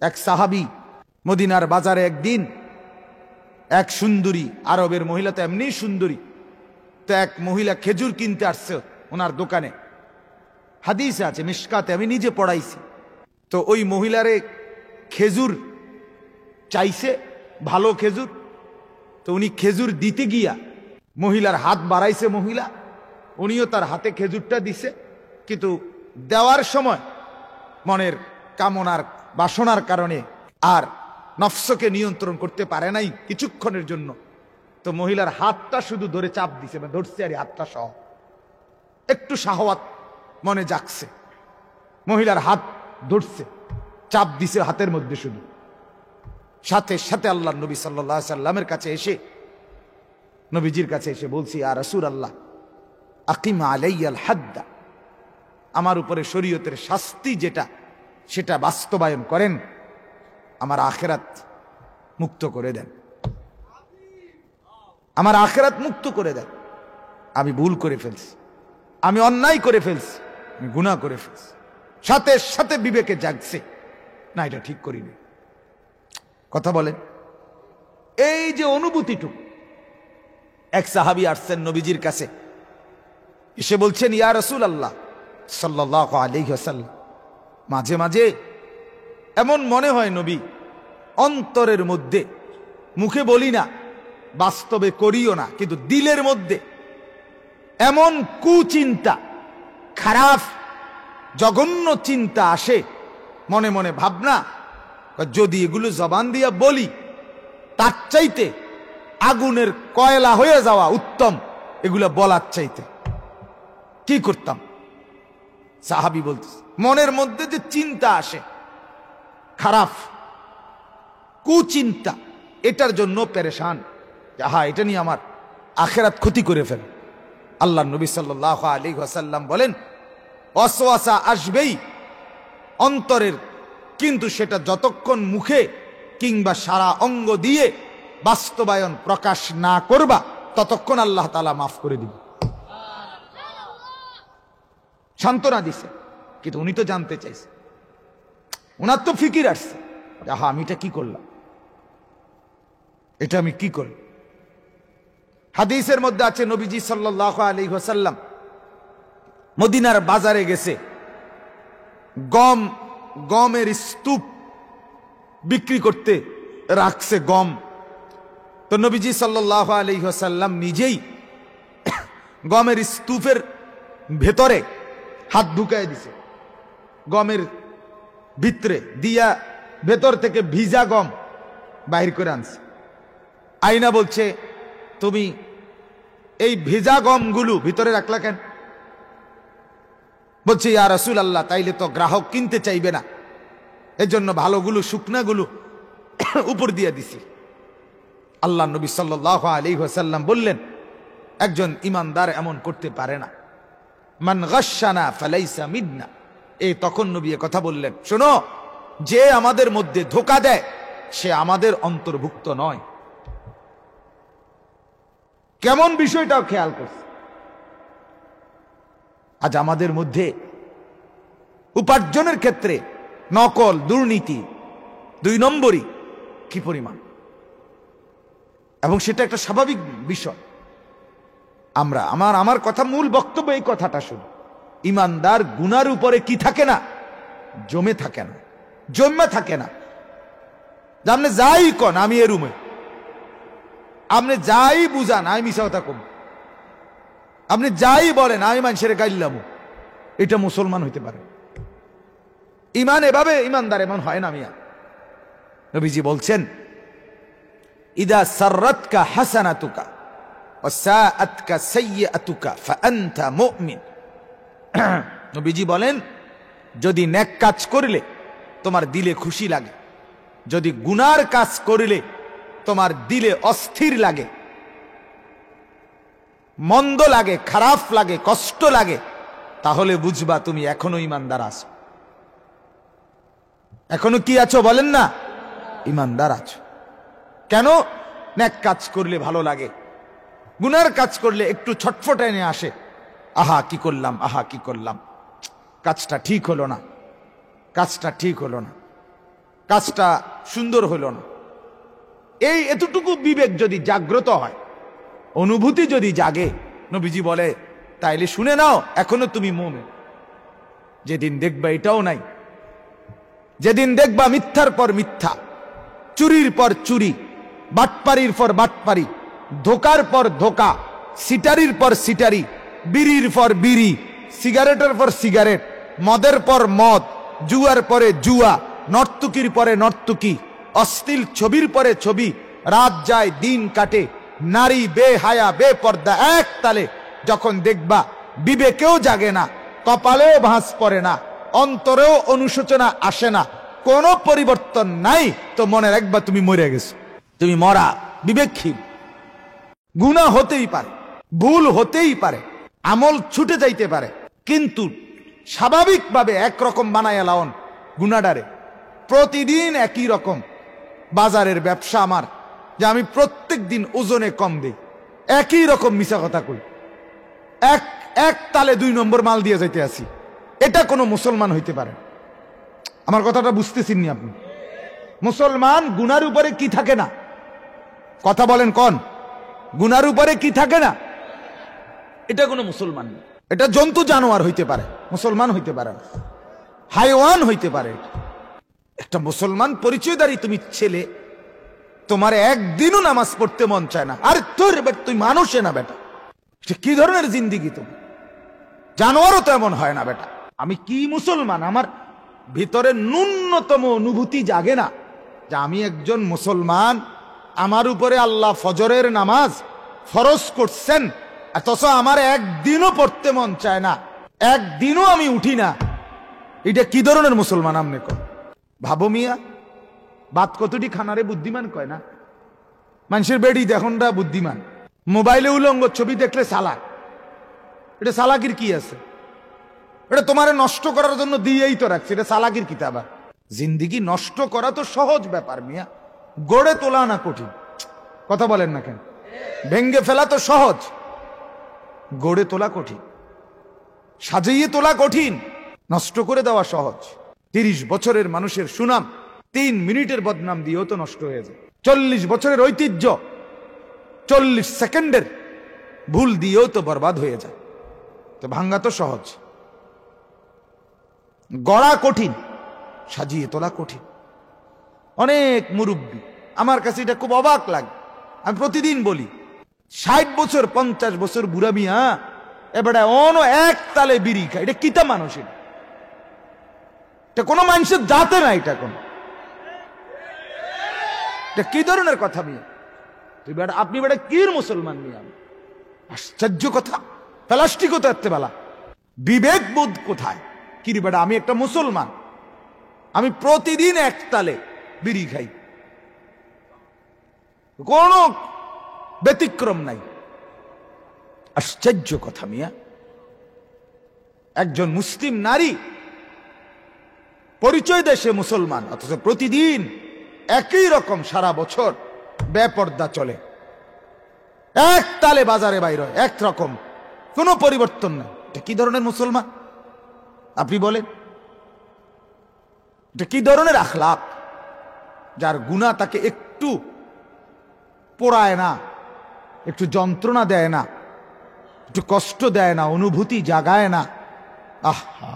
এক সাহাবী মদিনার বাজারে একদিন এক সুন্দরী, আরবের মহিলা তো এমনি সুন্দরী, তো এক মহিলা খেজুর কিনতে আসছে ওনার দোকানে। হাদিসে আছে, মিশকাতে, আমি নিজে পড়াইছি। তো ওই মহিলারে খেজুর চাইছে, ভালো খেজুর। তো উনি খেজুর দিতে গিয়া মহিলার হাত বাড়াইছে মহিলা, উনিও তার হাতে খেজুরটা দিছে, কিন্তু দেওয়ার সময় মনের কামনার বাসনার কারণে আর নফসকে নিয়ন্ত্রণ করতে পারে নাই কিছুক্ষণের জন্য। তো মহিলার হাতটা শুধু ধরে চাপ দিছে, ধরছে আর হাতটা সহ, একটু শাহওয়াত মনে জাগছে, মহিলার হাত ধরছে, চাপ দিছে হাতের মধ্যে শুধু। সাথে সাথে আল্লাহ নবী সাল্লাল্লাহু আলাইহি সাল্লামের কাছে এসে, নবীজির কাছে এসে বলছি, ইয়া রাসূলুল্লাহ আকিম আলাইয়াল হাদ্দা, আমার উপরে শরীয়তের শাস্তি যেটা সেটা বাস্তবায়ন করেন, আমার আখিরাত মুক্ত করে দেন, আমার আখিরাত মুক্ত করে দেন। আমি ভুল করে ফেলছি, আমি অন্যায় করে ফেলছি, আমি গুনাহ করে ফেলছি। সাথে সাথে বিবেকে জাগছে, না এটা ঠিক করিনি। কথা বলেন, এই যে অনুভূতিটুকু। এক সাহাবী আসছেন নবীজির কাছে, এসে বলছেন, ইয়া রাসূলুল্লাহ সাল্লাল্লাহু আলাইহি ওয়াসাল্লাম, মাঝে মাঝে এমন মনে হয় নবী, অন্তরের মধ্যে, মুখে বলি না, বাস্তবে করিও না, কিন্তু দিলের মধ্যে এমন কুচিন্তা, খারাপ জঘন্য চিন্তা আসে, মনে মনে ভাবনা, যদি এগুলো জবান দিয়া বলি তার চাইতে আগুনের কয়লা হয়ে যাওয়া উত্তম এগুলা বলার চাইতে। কি করতাম? সাহাবী বলতে, মনের মধ্যে যে চিন্তা আসে খারাপ কুচিন্তা, এটার জন্য পেরেশান, হ্যাঁ এটা নিয়ে আমার আখিরাত ক্ষতি করে ফেলে। আল্লাহ নবী সাল্লাল্লাহু আলাইহি ওয়াসাল্লাম বলেন, ওয়াসওয়াসা আসবেই অন্তরের, কিন্তু সেটা যতক্ষণ মুখে কিংবা সারা অঙ্গ দিয়ে বাস্তবায়ন প্রকাশ না করবা ততক্ষণ আল্লাহ তাআলা মাফ করে দিবে। সান্ত্বনা দিছে, কিন্তু উনি তো জানতে চাইছে, ওনার তো ফিকির আসছে, হ্যাঁ আমি এটা কি করলাম, এটা আমি কি করলাম। হাদিসের মধ্যে আছে, নবীজি সাল্লাল্লাহু আলাইহি ওয়াসাল্লাম মদিনার বাজারে গেছে, গমের স্তূপ বিক্রি করতে রাখছে গম। তো নবীজি সাল্লাল্লাহু আলাইহি ওয়াসাল্লাম নিজেই গমের স্তূপের ভেতরে হাত ঢুকায় দিছে, গমের ভিতরে দিয়া ভেতর থেকে ভিজা গম বাহির করে আনছে। আয়না বলছে, তুমি এই ভেজা গমগুলো ভিতরে রাখলা কেন? বলছে, ইয়া রাসূলুল্লাহ, তাইলে তো গ্রাহক কিনতে চাইবে না, এজন্য ভালোগুলো শুকনাগুলো উপর দিয়ে দিছি। আল্লাহ নবী সাল্লাল্লাহু আলাইহি ওয়াসাল্লাম বললেন, একজন ইমানদার এমন করতে পারে না, মান গাশশানা ফালাইসা মিন্না। এই তখন নবী কথা বললেন, শোনো, যে আমাদের মধ্যে ধোঁকা দেয় সে আমাদের অন্তর্ভুক্ত নয়। কেমন বিষয়টাও খেয়াল করছে। আজ আমাদের মধ্যে উপার্জনের ক্ষেত্রে নকল, দুর্নীতি, 2 নম্বরই কি পরিমাণ, এবং সেটা একটা স্বাভাবিক বিষয়। আমার কথা, মূল বক্তব্য এই কথাটা শুধু, ইমানদার গুনার উপরে কি থাকে না, জমে থাকে না, জমে থাকে না। আপনি যাই কন আমি এ রুমে, আপনি যাই বুঝান আমি মিশা কথা কম, আপনি যাই বলেন আমি মানুষের গাইলাম, এটা মুসলমান হইতে পারে? ইমান এভাবে, ইমানদার এমন হয় না মিয়া। নবীজি বলছেন, ইদা সাররাতকা হাসানাতুকা ওয়া সাআতকা সাইয়্যাতুকা ফাআনতা মুমিন। নবীজি বলেন, যদি নেক কাজ করলে তোমার দিলে খুশি লাগে, যদি গুনার কাজ করলে তোমার দিলে অস্থির লাগে, মন্দ লাগে, খারাপ লাগে, কষ্ট লাগে, তাহলে বুঝবা তুমি এখনো ইমানদার আছো। এখনো কি আছো বলেন না? ইমানদার আছো। কেন? নেক কাজ করলে ভালো লাগে, গুনার কাজ করলে একটু ছটফটায় নিয়ে আসে, আহা কি করলাম, আহা কি করলাম, কাজটা ঠিক হলো না, কাজটা ঠিক হলো না। কাজটা সুন্দর হইল না। এই এতটুকু বিবেক যদি জাগ্রত হয়, অনুভূতি যদি জাগে, নবীজি বলে তাইলে শুনে নাও, এখনো তুমি মুমিন। যেদিন দেখবা এটাও নাই, যেদিন দেখবা মিথ্যার পর মিথ্যা, চুরির পর চুরি, বাটপারির পর বাটপারি, ধোকার পর ধোকা, সিটারির পর সিটারি, বিড়ির পর বিড়ি, সিগারেটের পর সিগারেট, মদের পর মদ, জুয়ার পরে জুয়া, নর্তুকির পরে নর্তুকি, অশ্লীল ছবির পরে ছবি, রাত যায় দিন কাটে, নারী বেহায়া বেপর্দা এক তালে যখন দেখবা, বিবেকেও জাগে না, কপালেও ভাঁজ পড়ে না, অন্তরেও অনুশোচনা আসে না, কোনো পরিবর্তন নাই, তো মনে রাখবা তুমি মরে গেছো, তুমি মরা, বিবেকহীন। গুনাহ হতেই পারে, ভুল হতেই পারে, আমল ছুটে যাইতে পারে, কিন্তু স্বাভাবিকভাবে একরকম বানায় লাওন গুনাডারে। প্রতিদিন একই রকম বাজারের ব্যবসা আমার, যে আমি প্রত্যেক দিন ওজনে কম দিই, একই রকম মিছা কথা কই, এক তালে 2 নম্বর মাল দিয়ে যাইতে আসি, এটা কোনো মুসলমান হইতে পারে? আমার কথাটা বুঝতেছেন নি আপনি? মুসলমান গুনার উপরে কি থাকে না? কথা বলেন কোন? গুনার উপরে কি থাকে না? এটা কোনো মুসলমান না। এটা জন্তু জানোয়ার হইতে পারে, মুসলমান হইতে পারে না, হাইওয়ান হইতে পারে। একটা মুসলমান পরিচয়দারী তুমি ছেলে, তোমার একদিনও নামাজ পড়তে মন চায় না, আর তোর তুই মানুষে না বেটা, কি ধরনের জিন্দিগি তুমি? জানোয়ারও তো এমন হয় না বেটা। আমি কি মুসলমান? আমার ভিতরে ন্যূনতম অনুভূতি জাগে না যে আমি একজন মুসলমান, আমার উপরে আল্লাহ ফজরের নামাজ ফরজ করছেন, অথচ আমার একদিনও পড়তে মন চায় না, একদিনও আমি উঠি না। এটা কি ধরনের মুসলমান আমনে কর? ভাবো মিয়া, বাত কতটি খানারে বুদ্ধিমান কয় না? মানুষের বেড়ি দেখনটা বুদ্ধিমান, মোবাইলে উলঙ্গ ছবি দেখলে চালাক। এটা চালাকির কি আছে? এটা তোমারে নষ্ট করার জন্য দিয়েই তো রাখছে, এটা চালাকির কিতাব। জিন্দিগি নষ্ট করা তো সহজ ব্যাপার মিয়া, গড়ে তোলা না কঠিন। কথা বলেন না কেন? ভেঙ্গে ফেলা তো সহজ, গড়ে তোলা কঠিন, সাজিয়ে তোলা কঠিন, নষ্ট করে দেওয়া সহজ। 30 বছরের মানুষের সুনাম 3 মিনিটের বদনাম দিয়েও তো নষ্ট হয়ে যায়। 40 বছরের ঐতিহ্য 40 সেকেন্ডের ভুল দিয়েও তো বরবাদ হয়ে যায়। তো ভাঙ্গা তো সহজ, গড়া কঠিন, সাজিয়ে তোলা কঠিন। অনেক মুরব্বী, আমার কাছে এটা খুব অবাক লাগে। আমি প্রতিদিন বলি, 60 বছর 50 বছর বুড়া মিয়া এবারে অনো এক তালে বিড়ি খায়, এটা কিতা মানুষের? এটা কোনো মানুষের জাতে না, এটা কোন, এটা কি ধরনের কথা মিয়া? তুই বেটা, আপনি বেটা কি মুসলমান মিয়া? আশ্চর্য কথা, প্লাস্টিকও এতে বেলা, বিবেক বোধ কোথায়? কি রে বেটা, আমি একটা মুসলমান, আমি প্রতিদিন এক তালে বিড়ি খাই, কোন ব্যতিক্রম নাই। আশ্চর্য কথা মিয়া, একজন মুসলিম নারী পরিচয় দেয় সে মুসলমান, অথচ প্রতিদিন একই রকম সারা বছর বেপর্দা চলে, এক তালে বাজারে বাইর হয়, একরকম, কোনো পরিবর্তন নাই। এটা কি ধরনের মুসলমান আপনি বলেন? এটা কি ধরনের আখলাক? যার গুনাহ তাকে একটু পোড়ায় না, একটু যন্ত্রণা দেয় না, একটু কষ্ট দেয় না, অনুভূতি জাগায় না। আহা,